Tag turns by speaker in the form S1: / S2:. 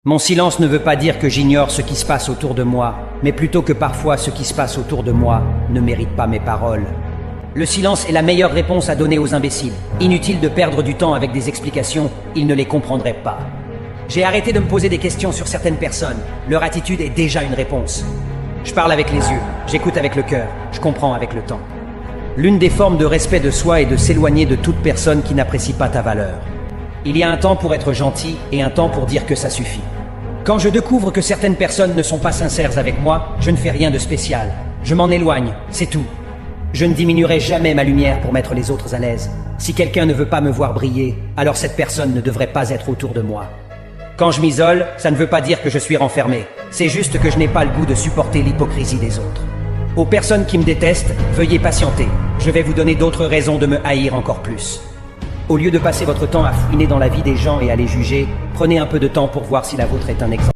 S1: Mon silence ne veut pas dire que j'ignore ce qui se passe autour de moi, mais plutôt que parfois ce qui se passe autour de moi ne mérite pas mes paroles. Le silence est la meilleure réponse à donner aux imbéciles. Inutile de perdre du temps avec des explications, ils ne les comprendraient pas. J'ai arrêté de me poser des questions sur certaines personnes. Leur attitude est déjà une réponse. Je parle avec les yeux, j'écoute avec le cœur, je comprends avec le temps. L'une des formes de respect de soi est de s'éloigner de toute personne qui n'apprécie pas ta valeur. Il y a un temps pour être gentil et un temps pour dire que ça suffit. Quand je découvre que certaines personnes ne sont pas sincères avec moi, je ne fais rien de spécial. Je m'en éloigne, c'est tout. Je ne diminuerai jamais ma lumière pour mettre les autres à l'aise. Si quelqu'un ne veut pas me voir briller, alors cette personne ne devrait pas être autour de moi. Quand je m'isole, ça ne veut pas dire que je suis renfermé. C'est juste que je n'ai pas le goût de supporter l'hypocrisie des autres. Aux personnes qui me détestent, veuillez patienter. Je vais vous donner d'autres raisons de me haïr encore plus. Au lieu de passer votre temps à fouiner dans la vie des gens et à les juger, prenez un peu de temps pour voir si la vôtre est un exemple.